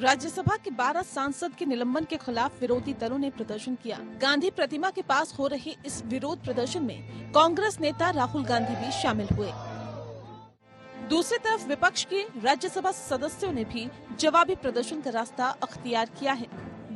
राज्यसभा के 12 सांसद के निलंबन के खिलाफ विरोधी दलों ने प्रदर्शन किया। गांधी प्रतिमा के पास हो रहे इस विरोध प्रदर्शन में कांग्रेस नेता राहुल गांधी भी शामिल हुए। दूसरी तरफ विपक्ष के राज्यसभा सदस्यों ने भी जवाबी प्रदर्शन का रास्ता अख्तियार किया है।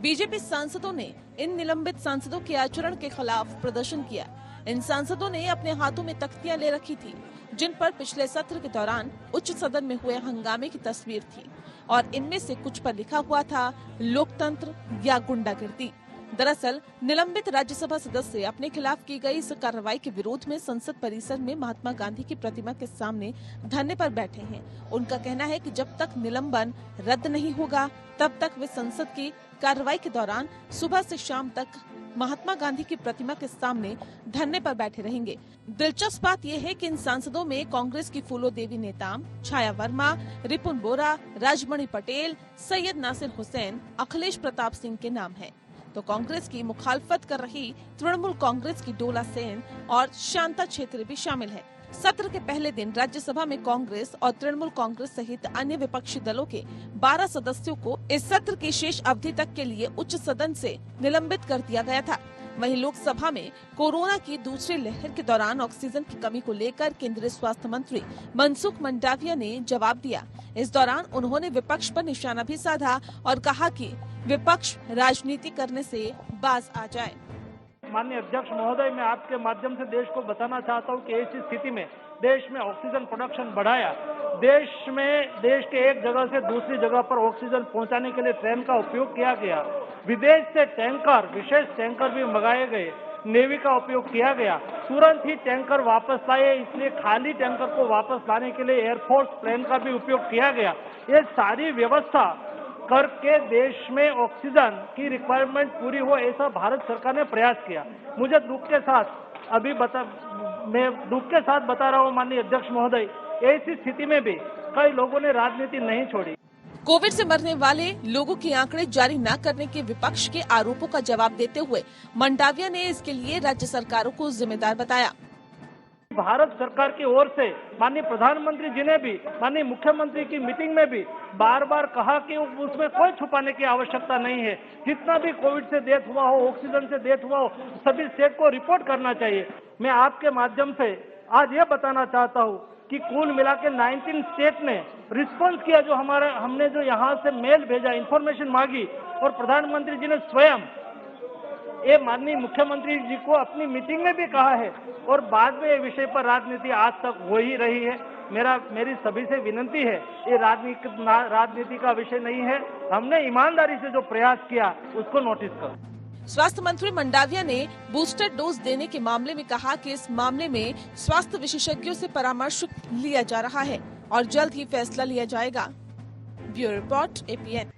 बीजेपी सांसदों ने इन निलंबित सांसदों के आचरण के खिलाफ प्रदर्शन किया। इन सांसदों ने अपने हाथों में तख्तियां ले रखी थी, जिन पर पिछले सत्र के दौरान उच्च सदन में हुए हंगामे की तस्वीर थी और इनमें से कुछ पर लिखा हुआ था लोकतंत्र या गुंडागिर्दी। दरअसल निलंबित राज्यसभा सदस्य अपने खिलाफ की गई इस कार्रवाई के विरोध में संसद परिसर में महात्मा गांधी की प्रतिमा के सामने धरने पर बैठे हैं। उनका कहना है कि जब तक निलंबन रद्द नहीं होगा तब तक वे संसद की कार्रवाई के दौरान सुबह से शाम तक महात्मा गांधी की प्रतिमा के सामने धरने पर बैठे रहेंगे। दिलचस्प बात यह है कि इन सांसदों में कांग्रेस की फूलो देवी नेताम, छाया वर्मा, रिपुन बोरा, राजमणि पटेल, सैयद नासिर हुसैन, अखिलेश प्रताप सिंह के नाम हैं। तो कांग्रेस की मुखालफत कर रही तृणमूल कांग्रेस की डोला सेन और शांता छेत्री भी शामिल है। सत्र के पहले दिन राज्यसभा में कांग्रेस और तृणमूल कांग्रेस सहित अन्य विपक्षी दलों के 12 सदस्यों को इस सत्र की शेष अवधि तक के लिए उच्च सदन से निलंबित कर दिया गया था। वहीं लोकसभा में कोरोना की दूसरी लहर के दौरान ऑक्सीजन की कमी को लेकर केंद्रीय स्वास्थ्य मंत्री मनसुख मंडाविया ने जवाब दिया। इस दौरान उन्होंने विपक्ष पर निशाना भी साधा और कहा कि विपक्ष राजनीति करने से बाज आ जाए। माननीय अध्यक्ष महोदय, मैं आपके माध्यम से देश को बताना चाहता हूं कि ऐसी स्थिति में देश में ऑक्सीजन प्रोडक्शन बढ़ाया। देश के एक जगह से दूसरी जगह पर ऑक्सीजन पहुंचाने के लिए ट्रेन का उपयोग किया गया। विदेश से टैंकर, विशेष टैंकर भी मंगाए गए। नेवी का उपयोग किया गया। तुरंत ही टैंकर वापस लाए, इसलिए खाली टैंकर को वापस लाने के लिए एयरफोर्स प्लेन का भी उपयोग किया गया। ये सारी व्यवस्था करके देश में ऑक्सीजन की रिक्वायरमेंट पूरी हो, ऐसा भारत सरकार ने प्रयास किया। मुझे दुख के साथ बता रहा हूँ माननीय अध्यक्ष महोदय, ऐसी स्थिति में भी कई लोगों ने राजनीति नहीं छोड़ी। कोविड से मरने वाले लोगों के आंकड़े जारी न करने के विपक्ष के आरोपों का जवाब देते हुए मंडाविया ने इसके लिए राज्य सरकारों को जिम्मेदार बताया। भारत सरकार की ओर से माननीय प्रधानमंत्री जी ने भी माननीय मुख्यमंत्री की मीटिंग में भी बार बार कहा कि उसमें कोई छुपाने की आवश्यकता नहीं है। जितना भी कोविड से डेथ हुआ हो, ऑक्सीजन से डेथ हुआ हो, सभी स्टेट को रिपोर्ट करना चाहिए। मैं आपके माध्यम से आज ये बताना चाहता हूँ कि कुल मिला के 19 स्टेट ने रिस्पॉन्स किया। हमने जो यहाँ से मेल भेजा, इंफॉर्मेशन मांगी और प्रधानमंत्री जी ने स्वयं ये माननीय मुख्यमंत्री जी को अपनी मीटिंग में भी कहा है और बाद में ये विषय पर राजनीति आज तक हो ही रही है। मेरी सभी से विनती है, ये राजनीति का विषय नहीं है। हमने ईमानदारी से जो प्रयास किया उसको नोटिस करो। स्वास्थ्य मंत्री मंडाविया ने बूस्टर डोज देने के मामले में कहा कि इस मामले में स्वास्थ्य विशेषज्ञों से परामर्श लिया जा रहा है और जल्द ही फैसला लिया जाएगा। Bureau report APN।